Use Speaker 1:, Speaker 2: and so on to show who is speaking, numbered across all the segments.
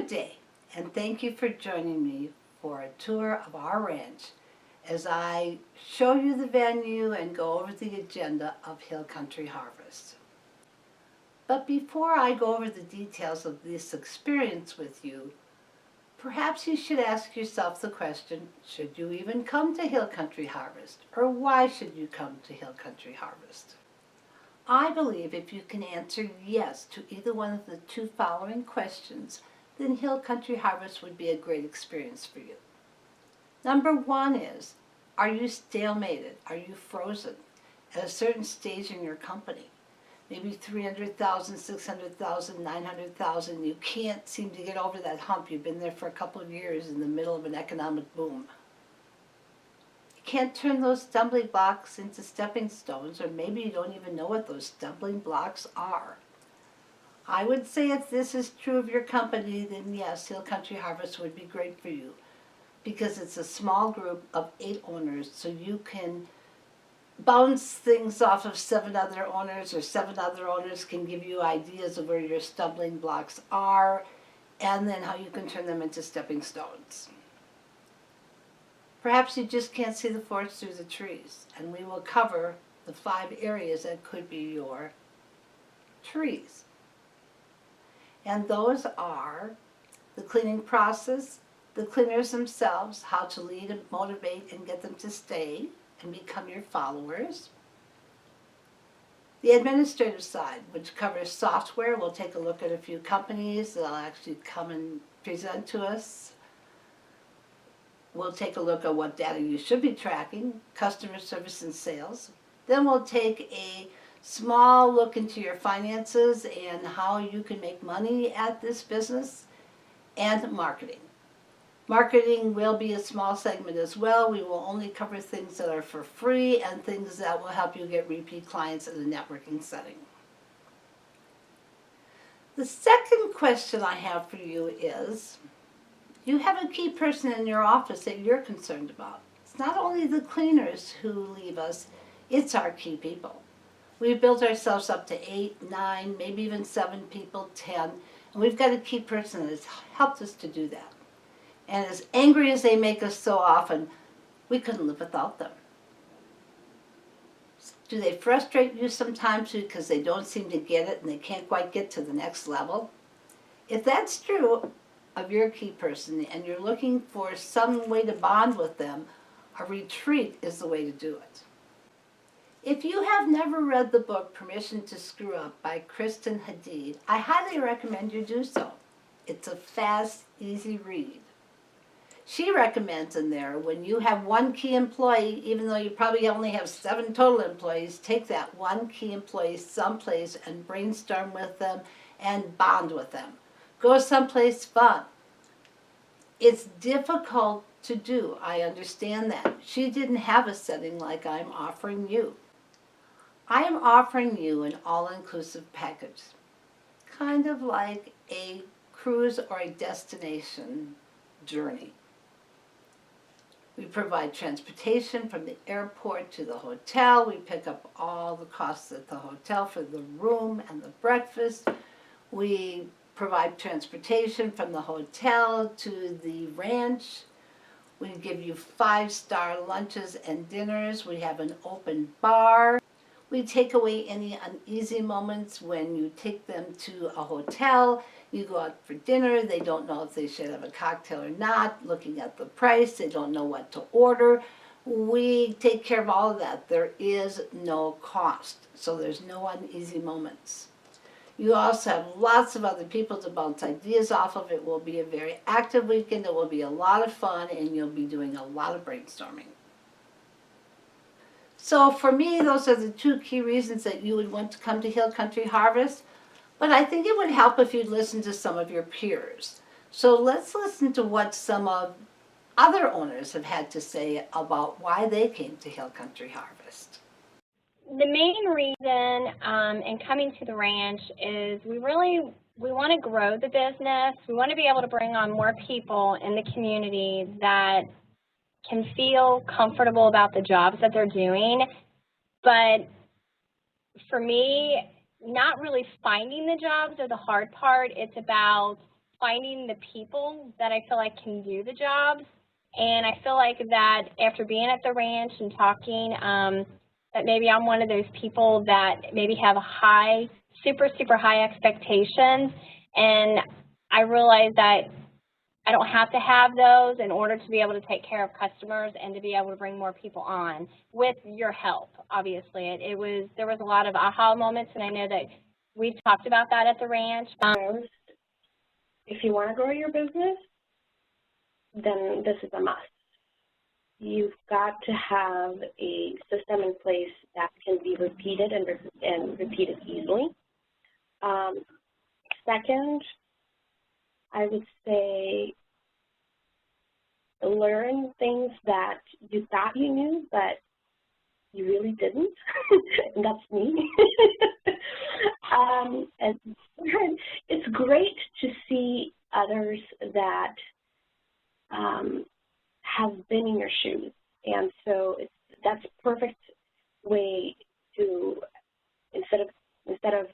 Speaker 1: Good day, and thank you for joining me for a tour of our ranch as I show you the venue and go over the agenda of Hill Country Harvest. But before I go over the details of this experience with you, perhaps you should ask yourself the question, should you even come to Hill Country Harvest? Or why should you come to Hill Country Harvest? I believe if you can answer yes to either one of the two following questions, then Hill Country Harvest would be a great experience for you. Number one is, are you stalemated? Are you frozen at a certain stage in your company? Maybe 300,000, 600,000, 900,000. You can't seem to get over that hump. You've been there for a couple of years in the middle of an economic boom. You can't turn those stumbling blocks into stepping stones, or maybe you don't even know what those stumbling blocks are. I would say if this is true of your company, then yes, Hill Country Harvest would be great for you because it's a small group of 8 owners, so you can bounce things off of 7 other owners, or 7 other owners can give you ideas of where your stumbling blocks are and then how you can turn them into stepping stones. Perhaps you just can't see the forest through the trees, and we will cover the 5 areas that could be your trees. And those are the cleaning process, the cleaners themselves, how to lead and motivate and get them to stay and become your followers. The administrative side, which covers software. We'll take a look at a few companies that'll actually come and present to us. We'll take a look at what data you should be tracking, customer service and sales. Then we'll take a small look into your finances and how you can make money at this business, and marketing. Marketing will be a small segment as well. We will only cover things that are for free and things that will help you get repeat clients in a networking setting. The second question I have for you is, you have a key person in your office that you're concerned about. It's not only the cleaners who leave us, it's our key people. We've built ourselves up to 8, 9, maybe even 7 people, 10, and we've got a key person that has helped us to do that. And as angry as they make us so often, we couldn't live without them. Do they frustrate you sometimes because they don't seem to get it and they can't quite get to the next level? If that's true of your key person and you're looking for some way to bond with them, a retreat is the way to do it. If you have never read the book Permission to Screw Up by Kristen Hadid, I highly recommend you do so. It's a fast, easy read. She recommends in there, when you have one key employee, even though you probably only have 7 total employees, take that one key employee someplace and brainstorm with them and bond with them. Go someplace fun. It's difficult to do, I understand that. She didn't have a setting like I'm offering you. I am offering you an all-inclusive package, kind of like a cruise or a destination journey. We provide transportation from the airport to the hotel. We pick up all the costs at the hotel for the room and the breakfast. We provide transportation from the hotel to the ranch. We give you 5-star lunches and dinners. We have an open bar. We take away any uneasy moments when you take them to a hotel. You go out for dinner, they don't know if they should have a cocktail or not. Looking at the price, they don't know what to order. We take care of all of that. There is no cost, so there's no uneasy moments. You also have lots of other people to bounce ideas off of. It will be a very active weekend. It will be a lot of fun, and you'll be doing a lot of brainstorming. So for me, those are the 2 key reasons that you would want to come to Hill Country Harvest. But I think it would help if you'd listen to some of your peers. So let's listen to what some of other owners have had to say about why they came to Hill Country Harvest.
Speaker 2: The main reason in coming to the ranch is we want to grow the business. We want to be able to bring on more people in the community that can feel comfortable about the jobs that they're doing. But for me, not really finding the jobs are the hard part. It's about finding the people that I feel like can do the jobs. And I feel like that after being at the ranch and talking, that maybe I'm one of those people that maybe have high, super, super high expectations. And I realize that I don't have to have those in order to be able to take care of customers and to be able to bring more people on with your help, obviously. There was a lot of aha moments, and I know that we've talked about that at the ranch.
Speaker 3: If you want to grow your business, then this is a must. You've got to have a system in place that can be repeated and repeated easily. Second, I would say learn things that you thought you knew, but you really didn't. And that's me. And it's great to see others that have been in your shoes, and so that's a perfect way to, instead of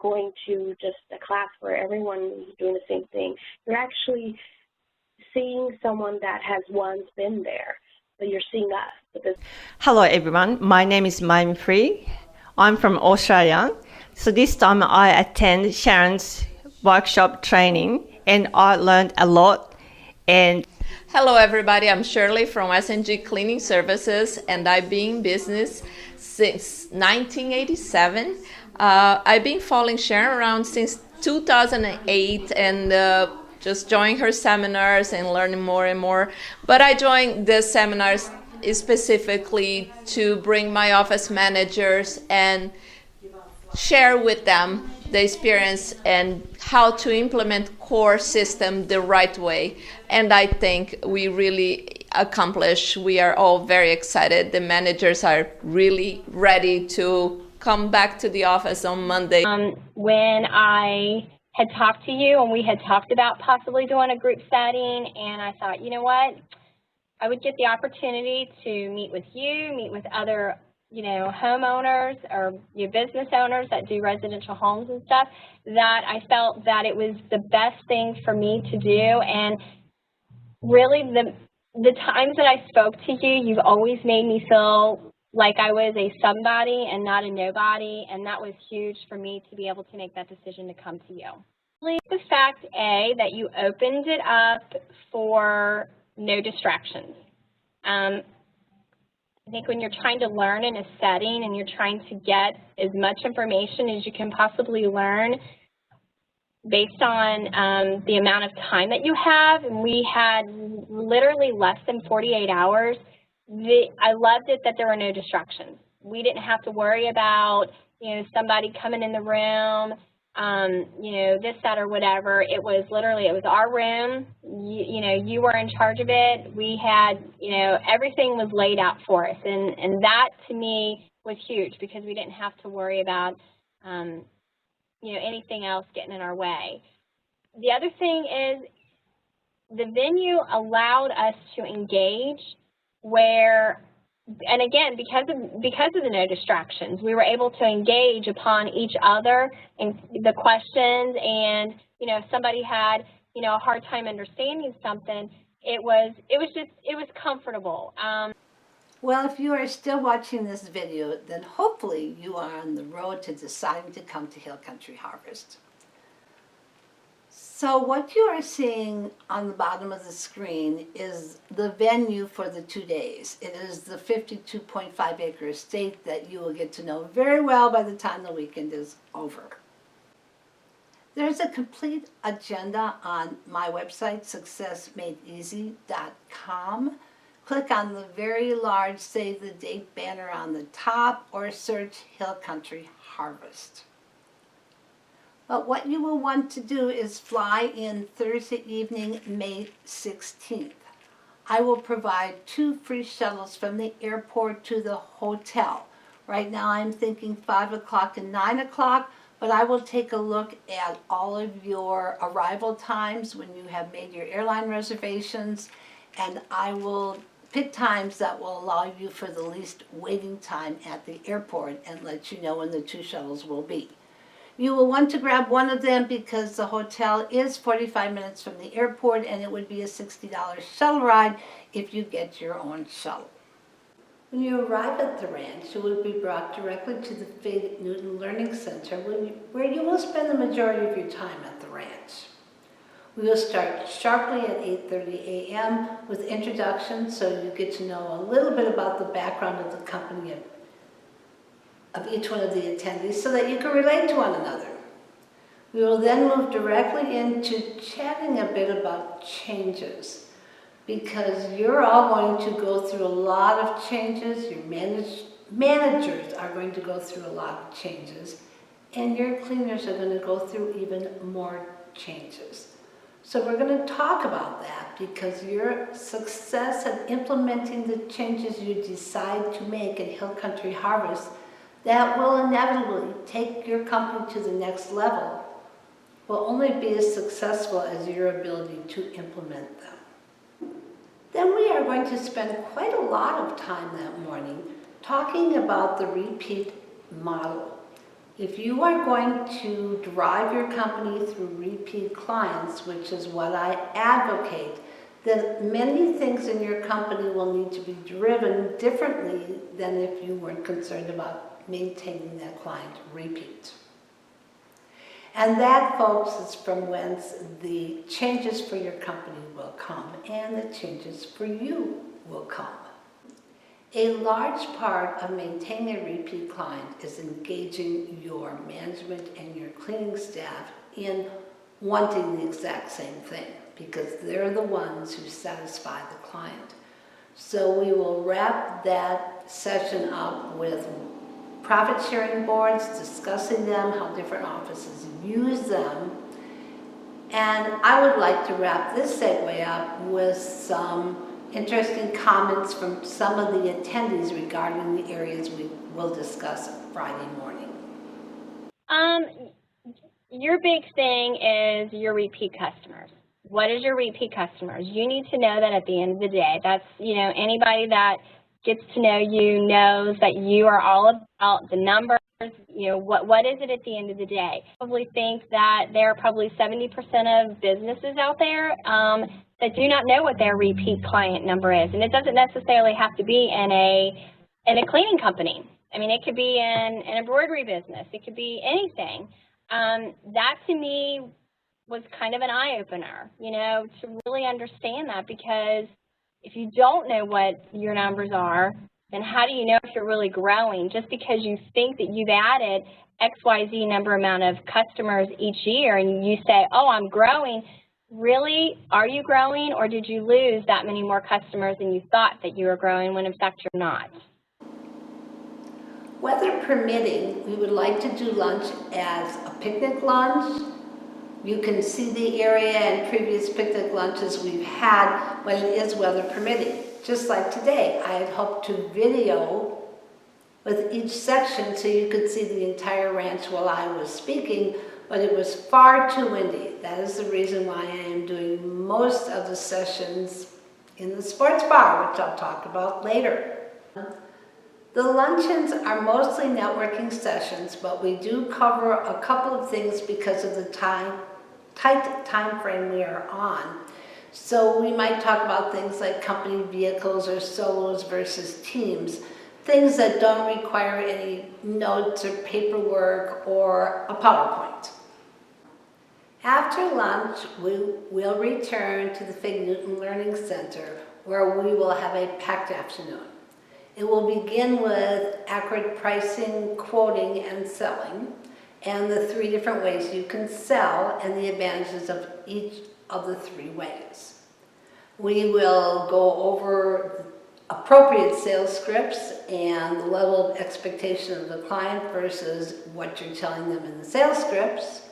Speaker 3: going to just a class where everyone is doing the same thing, you're actually seeing someone that has once been there. So you're seeing us.
Speaker 4: Hello everyone, my name is Maim Free. I'm from Australia. So this time I attend Sharon's workshop training and I learned a lot. And
Speaker 5: hello everybody, I'm Shirley from S&G Cleaning Services, and I've been in business since 1987. I've been following Sharon around since 2008 and just joining her seminars and learning more and more. But I joined the seminars specifically to bring my office managers and share with them the experience and how to implement core system the right way. And I think we really accomplished. We are all very excited. The managers are really ready to come back to the office on Monday.
Speaker 2: When I had talked to you and we had talked about possibly doing a group setting, and I thought, you know what, I would get the opportunity to meet with you, meet with other homeowners or business owners that do residential homes and stuff, that I felt that it was the best thing for me to do. And really the times that I spoke to you, you've always made me feel like I was a somebody and not a nobody, and that was huge for me to be able to make that decision to come to you. The fact, A, that you opened it up for no distractions. I think when you're trying to learn in a setting and you're trying to get as much information as you can possibly learn based on the amount of time that you have, and we had literally less than 48 hours, I loved it that there were no distractions. We didn't have to worry about, somebody coming in the room, this, that, or whatever. It was literally, it was our room. You were in charge of it. We had, everything was laid out for us. And that, to me, was huge because we didn't have to worry about, anything else getting in our way. The other thing is the venue allowed us to engage where, and again, because of the no distractions, we were able to engage upon each other and the questions, and if somebody had a hard time understanding something, it was comfortable.
Speaker 1: Well, if you are still watching this video, then hopefully you are on the road to deciding to come to Hill Country Harvest. So what you are seeing on the bottom of the screen is the venue for the 2 days. It is the 52.5 acre estate that you will get to know very well by the time the weekend is over. There's a complete agenda on my website, successmadeeasy.com. Click on the very large Save the Date banner on the top or search Hill Country Harvest. But what you will want to do is fly in Thursday evening, May 16th. I will provide 2 free shuttles from the airport to the hotel. Right now I'm thinking 5 o'clock and 9 o'clock, but I will take a look at all of your arrival times when you have made your airline reservations, and I will pick times that will allow you for the least waiting time at the airport and let you know when the 2 shuttles will be. You will want to grab one of them because the hotel is 45 minutes from the airport, and it would be a $60 shuttle ride if you get your own shuttle. When you arrive at the ranch, you will be brought directly to the Fig Newton Learning Center where you will spend the majority of your time at the ranch. We will start sharply at 8:30 a.m. with introductions, so you get to know a little bit about the background of the company of each one of the attendees so that you can relate to one another. We will then move directly into chatting a bit about changes, because you're all going to go through a lot of changes, your managers are going to go through a lot of changes, and your cleaners are going to go through even more changes. So we're going to talk about that, because your success at implementing the changes you decide to make at Hill Country Harvest that will inevitably take your company to the next level will only be as successful as your ability to implement them. Then we are going to spend quite a lot of time that morning talking about the repeat model. If you are going to drive your company through repeat clients, which is what I advocate, then many things in your company will need to be driven differently than if you weren't concerned about maintaining that client repeat. And that, folks, is from whence the changes for your company will come and the changes for you will come. A large part of maintaining a repeat client is engaging your management and your cleaning staff in wanting the exact same thing, because they're the ones who satisfy the client. So we will wrap that session up with profit sharing boards, discussing them, how different offices use them. And I would like to wrap this segue up with some interesting comments from some of the attendees regarding the areas we will discuss Friday morning.
Speaker 2: Your big thing is your repeat customers. What is your repeat customers? You need to know that at the end of the day. That's, anybody that gets to know you knows that you are all about the numbers. What is it at the end of the day? I probably think that there are probably 70% of businesses out there that do not know what their repeat client number is, and it doesn't necessarily have to be in a cleaning company. I mean, it could be in an embroidery business. It could be anything. That to me was kind of an eye-opener, to really understand that, because if you don't know what your numbers are, then how do you know if you're really growing? Just because you think that you've added XYZ amount of customers each year and you say, oh, I'm growing, really, are you growing, or did you lose that many more customers than you thought that you were growing when in fact you're not?
Speaker 1: Weather permitting, we would like to do lunch as a picnic lunch. You can see the area and previous picnic lunches we've had when it is weather permitting. Just like today, I had hoped to video with each section so you could see the entire ranch while I was speaking, but it was far too windy. That is the reason why I am doing most of the sessions in the sports bar, which I'll talk about later. The luncheons are mostly networking sessions, but we do cover a couple of things because of the tight time frame we are on. So we might talk about things like company vehicles or solos versus teams, things that don't require any notes or paperwork or a PowerPoint. After lunch, we will return to the Fig Newton Learning Center, where we will have a packed afternoon. It will begin with accurate pricing, quoting, and selling, and the 3 different ways you can sell and the advantages of each of the 3 ways. We will go over appropriate sales scripts and the level of expectation of the client versus what you're telling them in the sales scripts.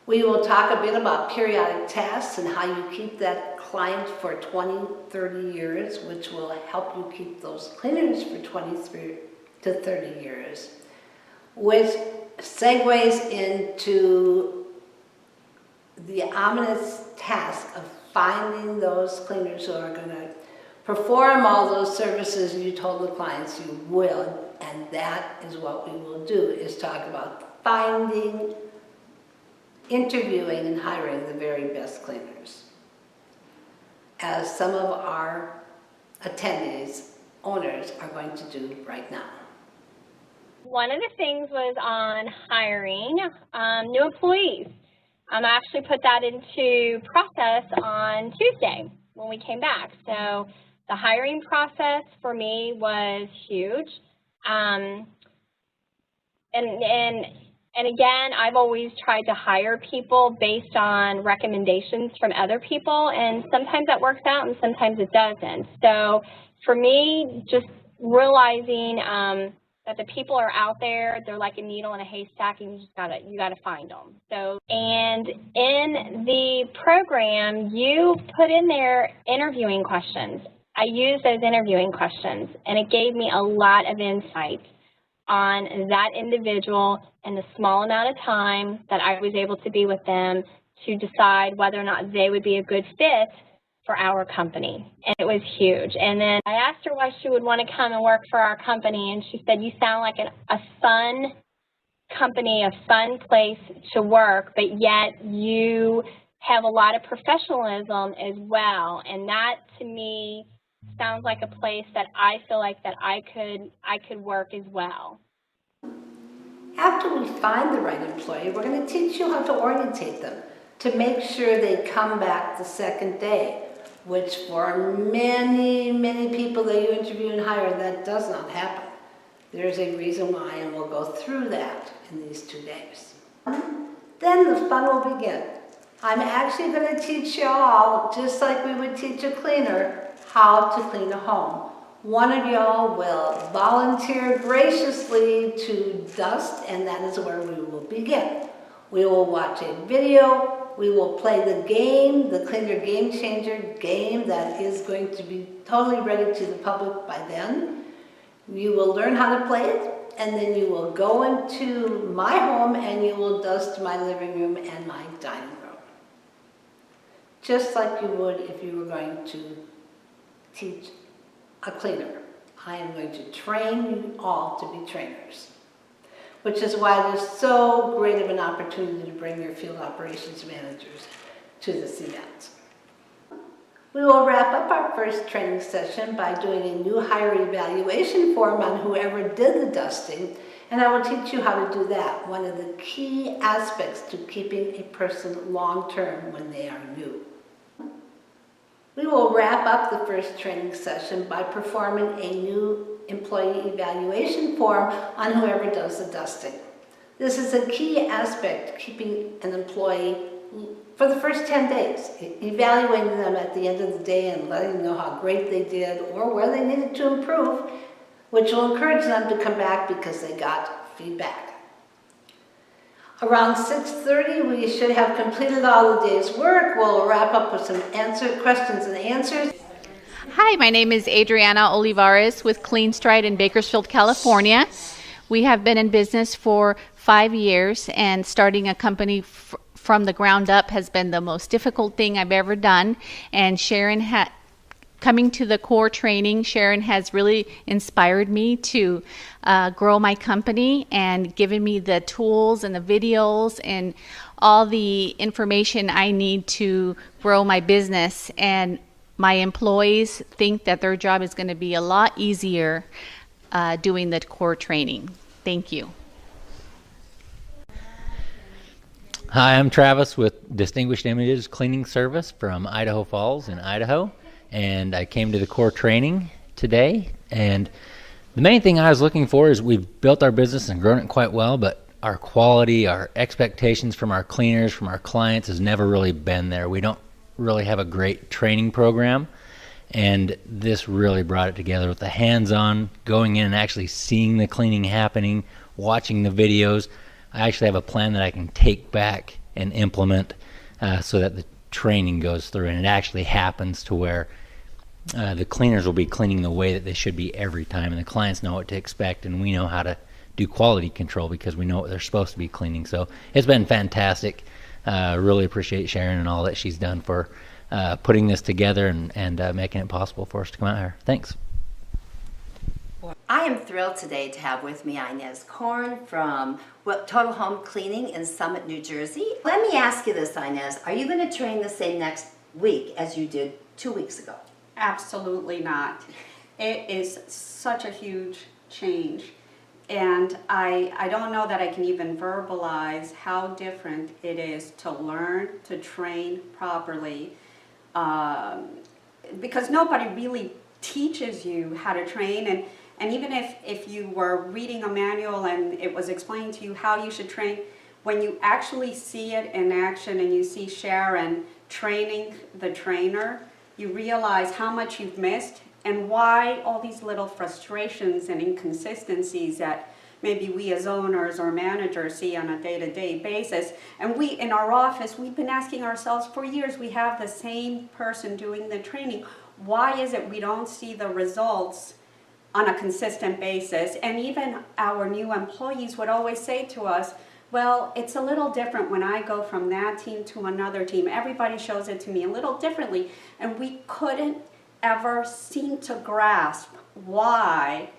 Speaker 1: We will talk a bit about periodic tasks and how you keep that client for 20, 30 years, which will help you keep those cleaners for 20 to 30 years, which segues into the ominous task of finding those cleaners who are going to perform all those services you told the clients you will, and that is what we will do, is talk about finding, interviewing, and hiring the very best cleaners, as some of our attendees, owners, are going to do right now.
Speaker 2: One of the things was on hiring new employees. I actually put that into process on Tuesday when we came back. So the hiring process for me was huge. And again, I've always tried to hire people based on recommendations from other people, and sometimes that works out and sometimes it doesn't. So for me, just realizing that the people are out there, they're like a needle in a haystack, and you gotta find them. So, and in the program, you put in there interviewing questions. I used those interviewing questions, and it gave me a lot of insight on that individual in the small amount of time that I was able to be with them to decide whether or not they would be a good fit for our company. And it was huge. And then I asked her why she would want to come and work for our company, and she said, you sound like a fun company, a fun place to work, but yet you have a lot of professionalism as well. And that, to me, sounds like a place that I feel like that I could work as well.
Speaker 1: After we find the right employee, we're going to teach you how to orientate them to make sure they come back the second day, which for many, many people that you interview and hire, that does not happen. There's a reason why, and we'll go through that in these 2 days. Then the fun will begin. I'm actually going to teach you all, just like we would teach a cleaner, how to clean a home. One of y'all will volunteer graciously to dust, and that is where we will begin. We will watch a video. We will play the game, the Cleaner Game Changer game that is going to be totally ready to the public by then. You will learn how to play it, and then you will go into my home and you will dust my living room and my dining room. Just like you would if you were going to teach a cleaner. I am going to train you all to be trainers, which is why it is so great of an opportunity to bring your field operations managers to this event. We will wrap up our first training session by doing a new hire evaluation form on whoever did the dusting, and I will teach you how to do that, one of the key aspects to keeping a person long-term when they are new. We will wrap up the first training session by performing a new employee evaluation form on whoever does the dusting. This is a key aspect, keeping an employee for the first 10 days, evaluating them at the end of the day and letting them know how great they did or where they needed to improve, which will encourage them to come back because they got feedback. Around 6:30, we should have completed all the day's work. We'll wrap up with some questions and answers.
Speaker 6: Hi, my name is Adriana Olivares with Clean Stride in Bakersfield, California. We have been in business for 5 years, and starting a company from the ground up has been the most difficult thing I've ever done. And coming to the core training, Sharon has really inspired me to grow my company and given me the tools and the videos and all the information I need to grow my business. And my employees think that their job is going to be a lot easier doing the core training. Thank you.
Speaker 7: Hi, I'm Travis with Distinguished Images Cleaning Service from Idaho Falls in Idaho. And I came to the core training today, and the main thing I was looking for is we've built our business and grown it quite well, but our quality, our expectations from our cleaners, from our clients has never really been there. We don't really have a great training program, and this really brought it together with the hands-on, going in and actually seeing the cleaning happening, watching the videos. I actually have a plan that I can take back and implement so that the training goes through and it actually happens to where the cleaners will be cleaning the way that they should be every time, and the clients know what to expect, and we know how to do quality control because we know what they're supposed to be cleaning. So it's been fantastic. Really appreciate Sharon and all that she's done for putting this together and making it possible for us to come out here. Thanks.
Speaker 1: I
Speaker 8: am thrilled today to have with me Inez Korn from Total Home Cleaning in Summit, New Jersey. Let me ask you this, Inez. Are you going to train the same next week as you did 2 weeks ago?
Speaker 9: Absolutely not. It is such a huge change. And I don't know that I can even verbalize how different it is to learn to train properly, because nobody really teaches you how to train. And even if you were reading a manual and it was explained to you how you should train, when you actually see it in action and you see Sharon training the trainer, you realize how much you've missed and why all these little frustrations and inconsistencies that maybe we as owners or managers see on a day-to-day basis. And we, in our office, we've been asking ourselves for years, we have the same person doing the training. Why is it we don't see the results on a consistent basis? And even our new employees would always say to us, well, it's a little different when I go from that team to another team. Everybody shows it to me a little differently. And we couldn't ever seem to grasp why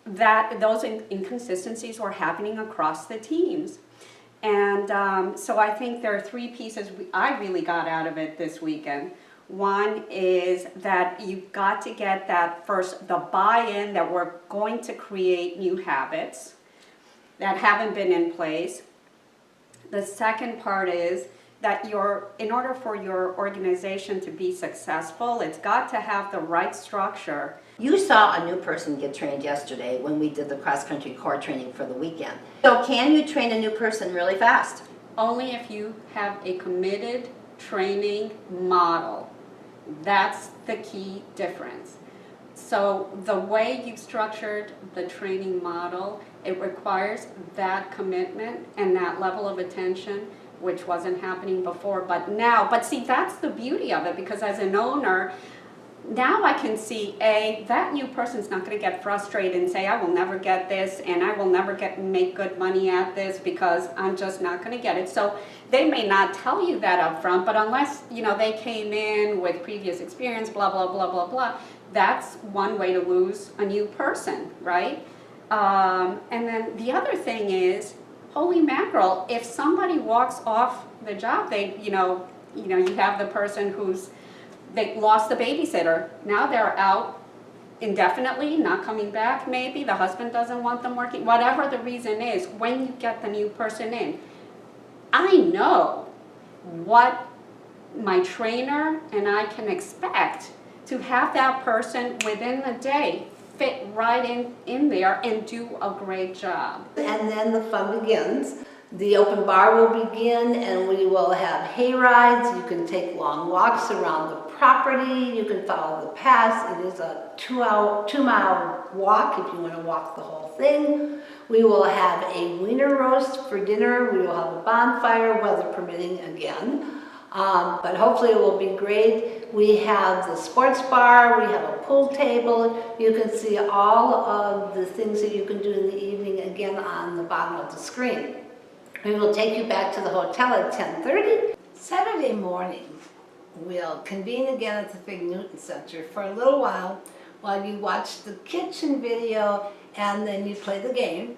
Speaker 9: those inconsistencies were happening across the teams. And so I think there are three pieces I really got out of it this weekend. One is that you've got to get that first, the buy-in that we're going to create new habits that haven't been in place. The second part is that in order for your organization to be successful, it's got to have the right structure.
Speaker 8: You saw a new person get trained yesterday when we did the cross-country core training for the weekend. So can you train a new person really fast?
Speaker 9: Only if you have a committed training model. That's the key difference. So the way you've structured the training model, it requires that commitment and that level of attention, which wasn't happening before, but now. But see, that's the beauty of it, because as an owner, now I can see, that new person's not going to get frustrated and say, I will never get this, and I will never make good money at this because I'm just not going to get it. So they may not tell you that up front, but unless, they came in with previous experience, blah, blah, blah, blah, blah, that's one way to lose a new person, right? And then the other thing is, holy mackerel, if somebody walks off the job, you have the person they lost the babysitter. Now they're out indefinitely, not coming back maybe. The husband doesn't want them working. Whatever the reason is, when you get the new person in, I know what my trainer and I can expect to have that person within the day fit right in there and do a great job.
Speaker 1: And then the fun begins. The open bar will begin, and we will have hay rides. You can take long walks around the property. You can follow the paths. It is a 2-mile walk if you want to walk the whole thing. We will have a wiener roast for dinner. We will have a bonfire, weather permitting again. But hopefully it will be great. We have the sports bar, we have a pool table. You can see all of the things that you can do in the evening again on the bottom of the screen. We will take you back to the hotel at 10:30. Saturday morning, we'll convene again at the Fig Newton Center for a little while you watch the kitchen video and then you play the game.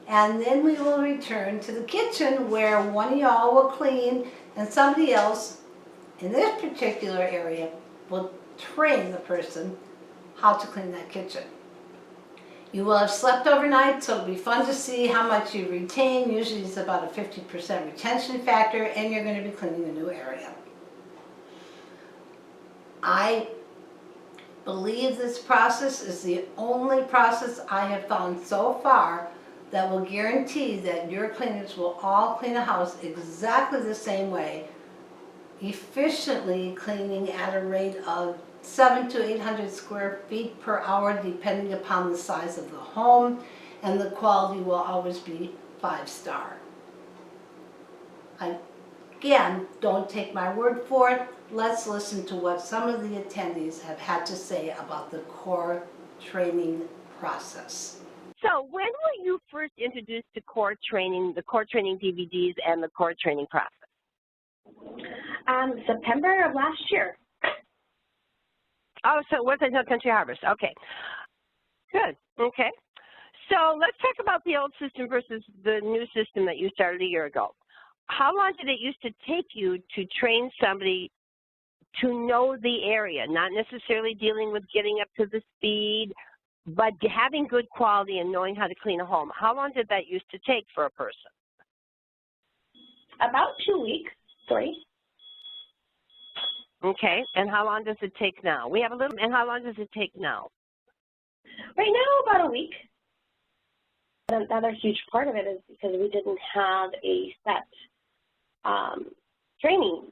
Speaker 1: And then we will return to the kitchen where one of y'all will clean and somebody else in this particular area will train the person how to clean that kitchen. You will have slept overnight, so it'll be fun to see how much you retain. Usually it's about a 50% retention factor, and you're going to be cleaning a new area. I believe this process is the only process I have found so far that will guarantee that your cleaners will all clean a house exactly the same way, efficiently cleaning at a rate of 700 to 800 square feet per hour, depending upon the size of the home, and the quality will always be 5-star. Again, don't take my word for it. Let's listen to what some of the attendees have had to say about the core training process.
Speaker 10: So when were you first introduced to core training, the core training DVDs and the core training process?
Speaker 3: September of last year.
Speaker 10: Oh, so it wasn't until Country Harvest. Okay. Good. Okay. So let's talk about the old system versus the new system that you started a year ago. How long did it used to take you to train somebody to know the area, not necessarily dealing with getting up to the speed, but having good quality and knowing how to clean a home? How long did that used to take for a person?
Speaker 3: About 2 weeks, 3.
Speaker 10: Okay, and how long does it take now? We have a little, and how long does it take now?
Speaker 3: Right now, about a week. Another huge part of it is because we didn't have a set training.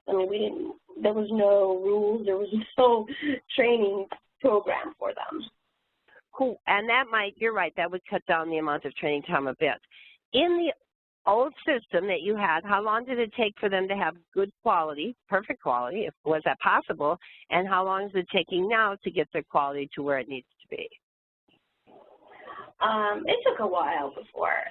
Speaker 3: I mean, there was no rules, there was no training program for them.
Speaker 10: Cool, and that might, you're right, that would cut down the amount of training time a bit. In the old system that you had, how long did it take for them to have good quality, perfect quality, was that possible, and how long is it taking now to get their quality to where it needs to be?
Speaker 3: It took a while before.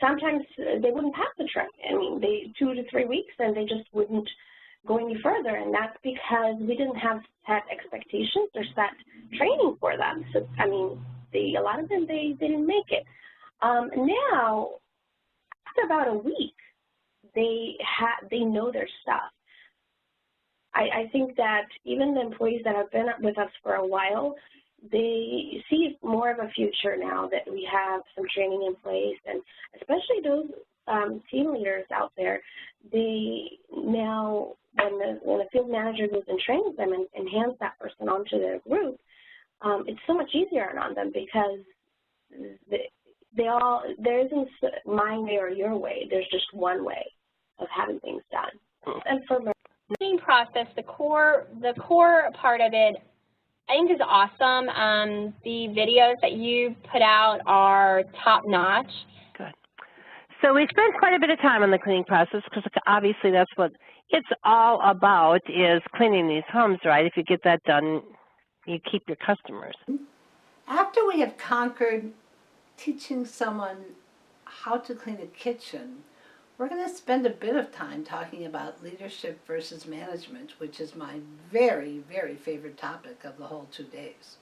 Speaker 3: Sometimes they wouldn't pass the training. I mean, 2 to 3 weeks, and they just wouldn't go any further, and that's because we didn't have set expectations or set training for them. So, I mean, a lot of them, they didn't make it. Now, after about a week, they know their stuff. I think that even the employees that have been with us for a while, they see more of a future now that we have some training in place, and especially those team leaders out there, they now, when the field manager goes and trains them and hands that person onto their group, it's so much easier on them because there isn't my way or your way. There's just one way of having things done. And for the
Speaker 2: training process, the core part of it, I think, is awesome. The videos that you put out are top-notch.
Speaker 10: Good. So we spent quite a bit of time on the cleaning process because obviously that's what it's all about, is cleaning these homes, right? If you get that done, you keep your customers.
Speaker 1: After we have conquered teaching someone how to clean a kitchen, we're going to spend a bit of time talking about leadership versus management, which is my very, very favorite topic of the whole 2 days.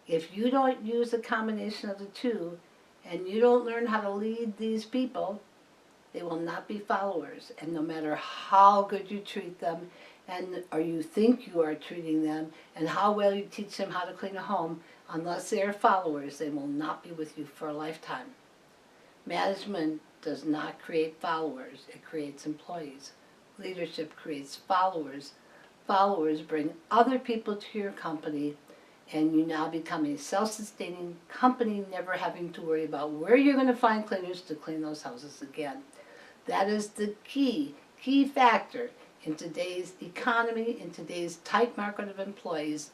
Speaker 1: If you don't use a combination of the two, and you don't learn how to lead these people, they will not be followers. And no matter how good you treat them, or you think you are treating them, and how well you teach them how to clean a home, unless they are followers, they will not be with you for a lifetime. Management does not create followers, it creates employees. Leadership creates followers. Followers bring other people to your company, and you now become a self-sustaining company, never having to worry about where you're going to find cleaners to clean those houses again. That is the key factor in today's economy, in today's tight market of employees,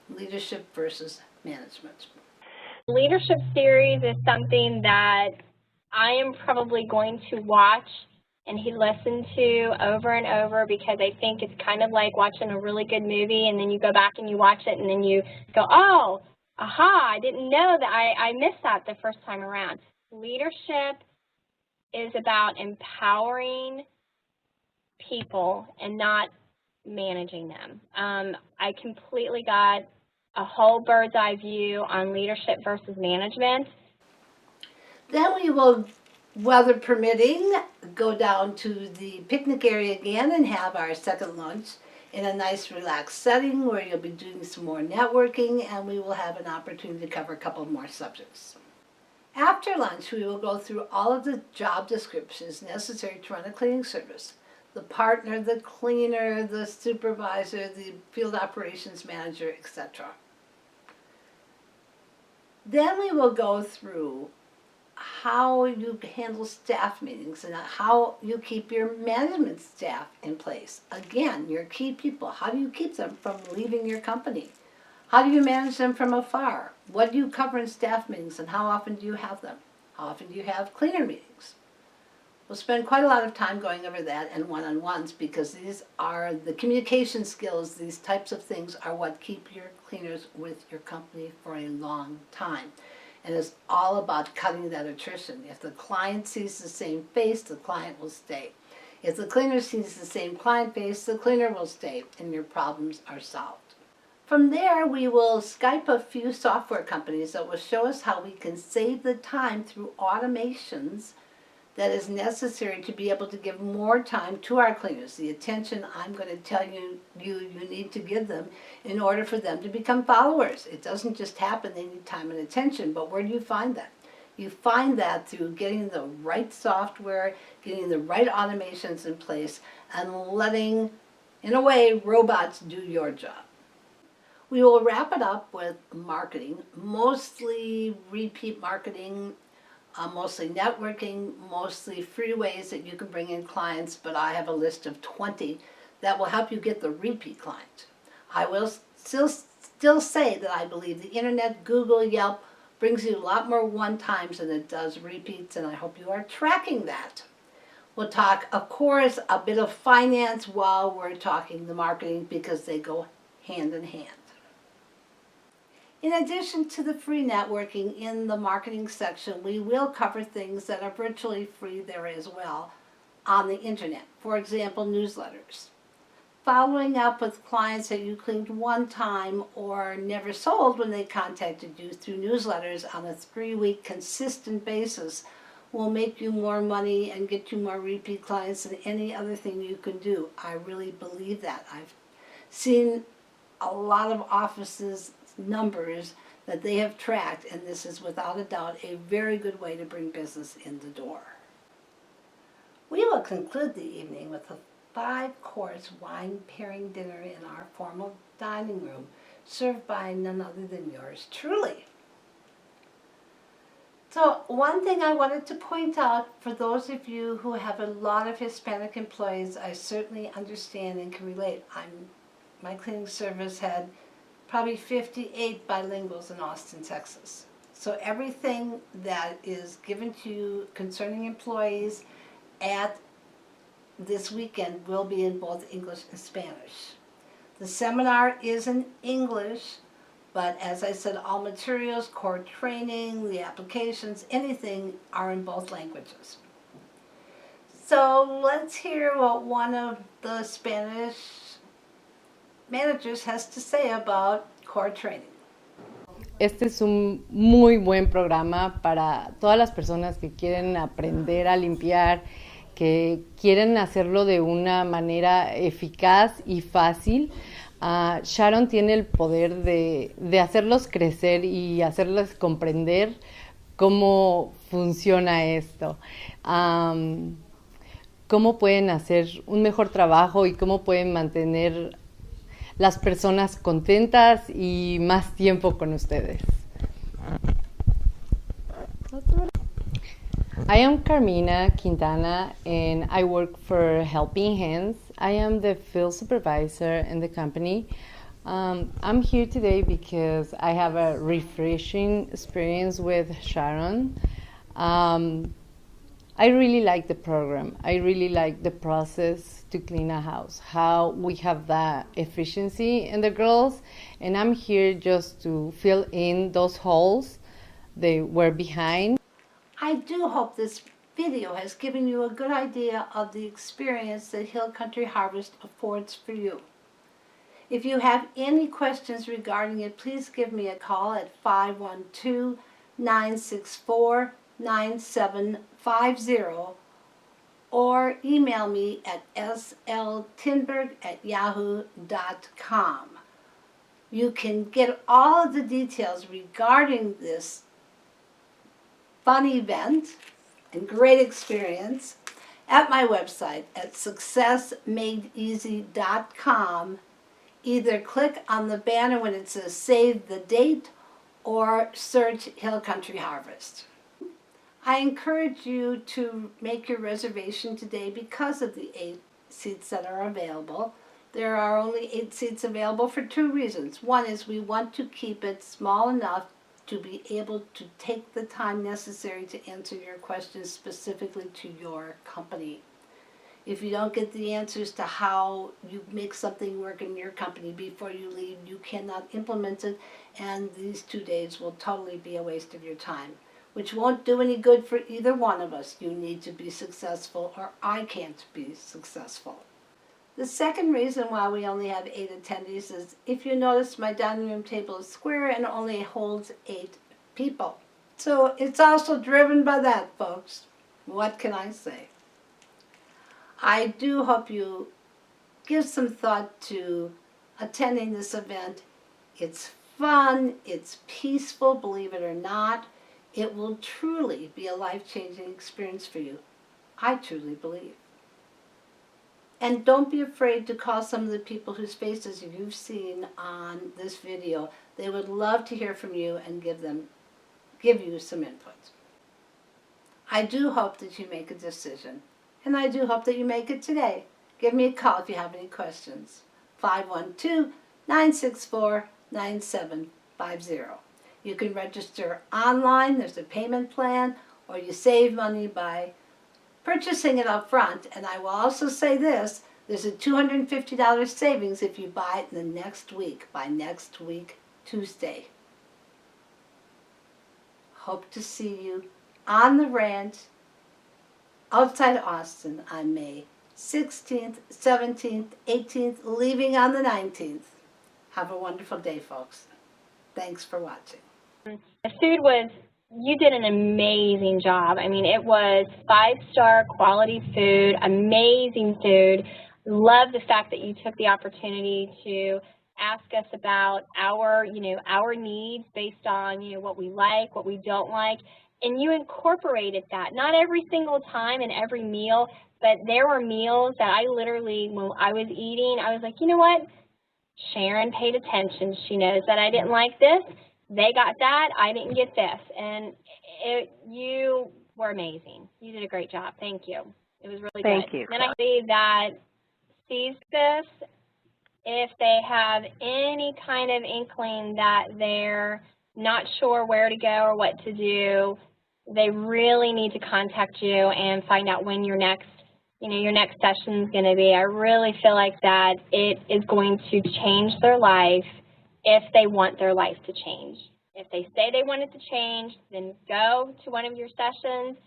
Speaker 1: leadership versus management.
Speaker 2: Leadership series is something that I am probably going to watch and listen to over and over, because I think it's kind of like watching a really good movie and then you go back and you watch it and then you go, oh, aha, I didn't know that I missed that the first time around. Leadership is about empowering people and not managing them. I completely got a whole bird's eye view on leadership versus management.
Speaker 1: Then we will, weather permitting, go down to the picnic area again and have our second lunch in a nice relaxed setting where you'll be doing some more networking, and we will have an opportunity to cover a couple more subjects. After lunch, we will go through all of the job descriptions necessary to run a cleaning service. The partner, the cleaner, the supervisor, the field operations manager, etc. Then we will go through how you handle staff meetings and how you keep your management staff in place. Again, your key people, how do you keep them from leaving your company? How do you manage them from afar? What do you cover in staff meetings, and how often do you have them? How often do you have cleaner meetings? We'll spend quite a lot of time going over that and one-on-ones, because these are the communication skills. These types of things are what keep your cleaners with your company for a long time. And it's all about cutting that attrition. If the client sees the same face, the client will stay. If the cleaner sees the same client face, the cleaner will stay, and your problems are solved. From there, we will Skype a few software companies that will show us how we can save the time through automations that is necessary to be able to give more time to our cleaners, the attention I'm going to tell you need to give them in order for them to become followers. It doesn't just happen, they need time and attention, but where do you find that? You find that through getting the right software, getting the right automations in place, and letting, in a way, robots do your job. We will wrap it up with marketing, mostly repeat marketing, mostly networking, mostly free ways that you can bring in clients, but I have a list of 20 that will help you get the repeat client. I will still say that I believe the internet, Google, Yelp, brings you a lot more one-times than it does repeats, and I hope you are tracking that. We'll talk, of course, a bit of finance while we're talking the marketing because they go hand in hand. In addition to the free networking in the marketing section, we will cover things that are virtually free there as well on the internet. For example, newsletters. Following up with clients that you cleaned one time or never sold when they contacted you through newsletters on a 3-week consistent basis will make you more money and get you more repeat clients than any other thing you can do. I really believe that. I've seen a lot of offices' numbers that they have tracked, and this is without a doubt a very good way to bring business in the door. We will conclude the evening with a 5-course wine pairing dinner in our formal dining room, served by none other than yours truly. So one thing I wanted to point out, for those of you who have a lot of Hispanic employees, I certainly understand and can relate. My cleaning service had probably 58 bilinguals in Austin, Texas. So everything that is given to you concerning employees at this weekend will be in both English and Spanish. The seminar is in English, but as I said, all materials, core training, the applications, anything are in both languages. So let's hear what one of the Spanish managers has to say about core training.
Speaker 11: Este es un muy buen programa para todas las personas que quieren aprender a limpiar, que quieren hacerlo de una manera eficaz y fácil. Sharon tiene el poder de hacerlos crecer y hacerles comprender cómo funciona esto, cómo pueden hacer un mejor trabajo y cómo pueden mantener las personas contentas y más tiempo con ustedes. I am Carmina Quintana and I work for Helping Hands. I am the field supervisor in the company. I'm here today because I have a refreshing experience with Sharon. I really like the program. I really like the process to clean a house, how we have that efficiency in the girls, and I'm here just to fill in those holes they were behind.
Speaker 1: I do hope this video has given you a good idea of the experience that Hill Country Harvest affords for you. If you have any questions regarding it, please give me a call at 512-964-9750 or email me at sltinberg@yahoo.com. You can get all of the details regarding this fun event and great experience at my website at successmadeeasy.com. Either click on the banner when it says save the date or search Hill Country Harvest. I encourage you to make your reservation today because of the 8 seats that are available. There are only 8 seats available for 2 reasons. One is we want to keep it small enough to be able to take the time necessary to answer your questions specifically to your company. If you don't get the answers to how you make something work in your company before you leave, you cannot implement it, and these 2 days will totally be a waste of your time, which won't do any good for either one of us. You need to be successful, or I can't be successful. The second reason why we only have 8 attendees is, if you notice, my dining room table is square and only holds 8 people. So it's also driven by that, folks. What can I say? I do hope you give some thought to attending this event. It's fun, it's peaceful, believe it or not. It will truly be a life-changing experience for you. I truly believe. And don't be afraid to call some of the people whose faces you've seen on this video. They would love to hear from you and give you some input. I do hope that you make a decision, and I do hope that you make it today. Give me a call if you have any questions. 512-964-9750. You can register online, there's a payment plan, or you save money by purchasing it up front. And I will also say this, there's a $250 savings if you buy it in the next week, by next week, Tuesday. Hope to see you on the ranch outside Austin on May 16th, 17th, 18th, leaving on the 19th. Have a wonderful day, folks. Thanks for watching.
Speaker 2: The food was, you did an amazing job. I mean, it was 5-star quality food, amazing food. Love the fact that you took the opportunity to ask us about our needs based on, what we like, what we don't like, and you incorporated that. Not every single time in every meal, but there were meals that I literally, when I was eating, I was like, you know what? Sharon paid attention. She knows that I didn't like this. They got that. I didn't get this. And you were amazing. You did a great job. Thank you. It was really
Speaker 10: Thank
Speaker 2: good.
Speaker 10: you.
Speaker 2: And I believe that sees this, if they have any kind of inkling that they're not sure where to go or what to do, they really need to contact you and find out when your next session is going to be. I really feel like that it is going to change their life if they want their life to change. If they say they want it to change, then go to one of your sessions.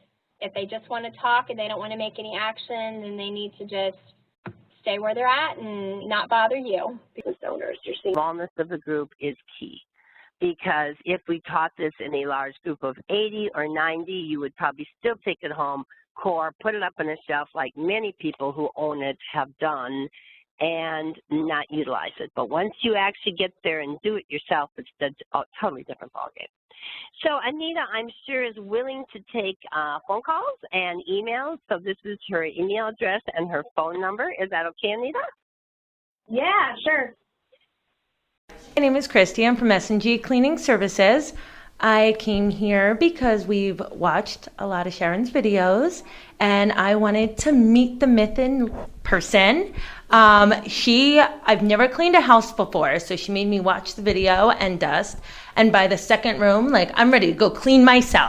Speaker 2: If they just want to talk and they don't want to make any action, then they need to just stay where they're at and not bother you.
Speaker 10: Business owners, you're seeing smallness of the group is key. Because if we taught this in a large group of 80 or 90, you would probably still take it home, core, put it up on a shelf like many people who own it have done, and not utilize it. But once you actually get there and do it yourself, it's a totally different ballgame. So Anita, I'm sure, is willing to take phone calls and emails. So this is her email address and her phone number. Is that okay, Anita?
Speaker 3: Yeah, sure.
Speaker 12: My name is Christy. I'm from S&G Cleaning Services. I came here because we've watched a lot of Sharon's videos, and I wanted to meet the myth in person. I've never cleaned a house before, so she made me watch the video and dust. And by the second room, I'm ready to go clean myself.